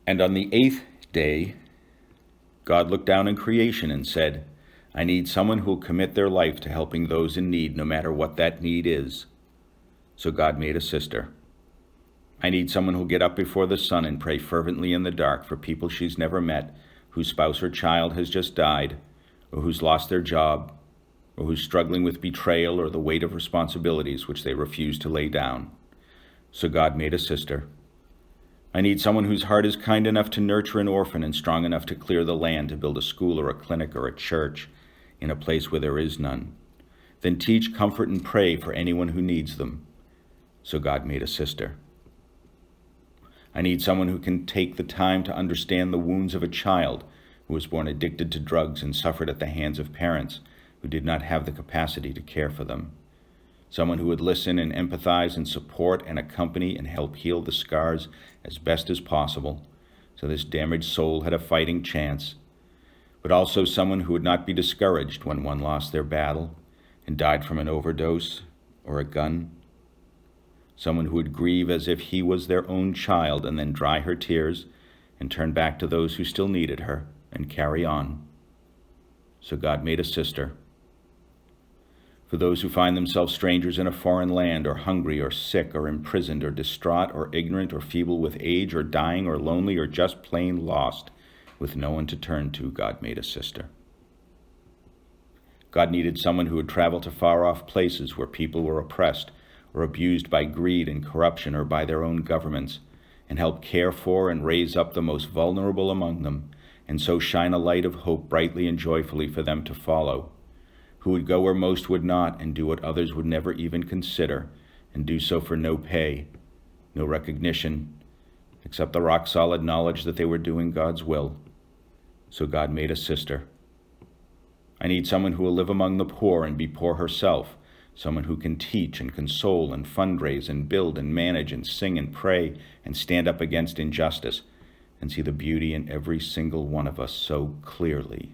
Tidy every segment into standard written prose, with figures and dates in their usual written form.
And on the 8th day, God looked down in creation and said, I need someone who will commit their life to helping those in need, no matter what that need is. So God made a sister. I need someone who'll get up before the sun and pray fervently in the dark for people she's never met, whose spouse or child has just died, or who's lost their job, or who's struggling with betrayal or the weight of responsibilities which they refuse to lay down. So God made a sister. I need someone whose heart is kind enough to nurture an orphan and strong enough to clear the land to build a school or a clinic or a church in a place where there is none. Then teach, comfort, and pray for anyone who needs them. So God made a sister. I need someone who can take the time to understand the wounds of a child who was born addicted to drugs and suffered at the hands of parents who did not have the capacity to care for them. Someone who would listen and empathize and support and accompany and help heal the scars as best as possible, so this damaged soul had a fighting chance. But also someone who would not be discouraged when one lost their battle and died from an overdose or a gun. Someone who would grieve as if he was their own child and then dry her tears and turn back to those who still needed her and carry on. So God made a sister. For those who find themselves strangers in a foreign land, or hungry, or sick, or imprisoned, or distraught, or ignorant, or feeble with age, or dying, or lonely, or just plain lost, with no one to turn to, God made a sister. God needed someone who would travel to far-off places where people were oppressed, or abused by greed and corruption, or by their own governments, and help care for and raise up the most vulnerable among them, and so shine a light of hope brightly and joyfully for them to follow, who would go where most would not and do what others would never even consider, and do so for no pay, no recognition, except the rock-solid knowledge that they were doing God's will. So God made a sister. I need someone who will live among the poor and be poor herself, someone who can teach and console and fundraise and build and manage and sing and pray and stand up against injustice and see the beauty in every single one of us so clearly.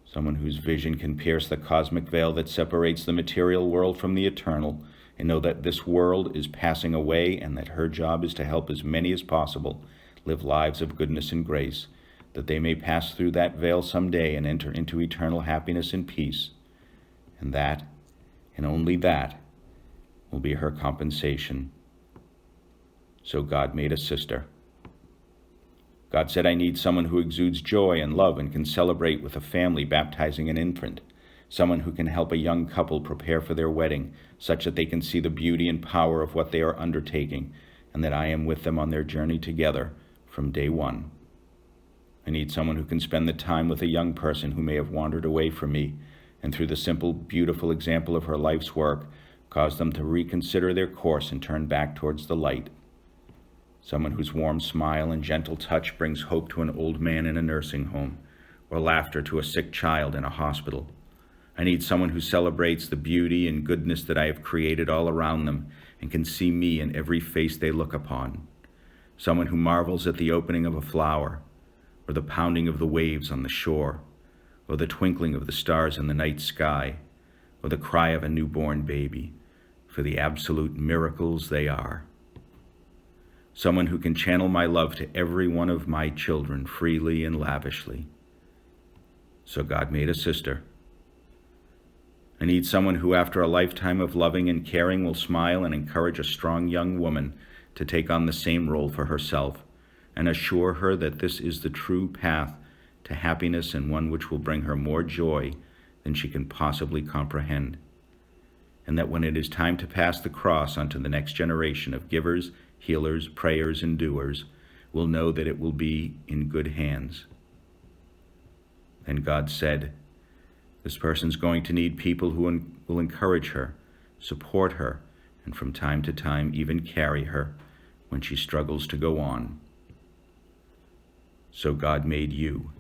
Someone whose vision can pierce the cosmic veil that separates the material world from the eternal, and know that this world is passing away and that her job is to help as many as possible live lives of goodness and grace, that they may pass through that veil someday and enter into eternal happiness and peace. And that, and only that, will be her compensation. So God made a sister. God said, I need someone who exudes joy and love and can celebrate with a family baptizing an infant, someone who can help a young couple prepare for their wedding, such that they can see the beauty and power of what they are undertaking, and that I am with them on their journey together from day one. I need someone who can spend the time with a young person who may have wandered away from me, and through the simple, beautiful example of her life's work, cause them to reconsider their course and turn back towards the light. Someone whose warm smile and gentle touch brings hope to an old man in a nursing home, or laughter to a sick child in a hospital. I need someone who celebrates the beauty and goodness that I have created all around them and can see me in every face they look upon. Someone who marvels at the opening of a flower, or the pounding of the waves on the shore, or the twinkling of the stars in the night sky, or the cry of a newborn baby, for the absolute miracles they are. Someone who can channel my love to every one of my children freely and lavishly. So God made a sister. I need someone who, after a lifetime of loving and caring, will smile and encourage a strong young woman to take on the same role for herself, and assure her that this is the true path to happiness and one which will bring her more joy than she can possibly comprehend. And that when it is time to pass the cross onto the next generation of givers, healers, prayers, and doers, will know that it will be in good hands. Then God said, this person's going to need people who will encourage her, support her, and from time to time even carry her when she struggles to go on. So God made you.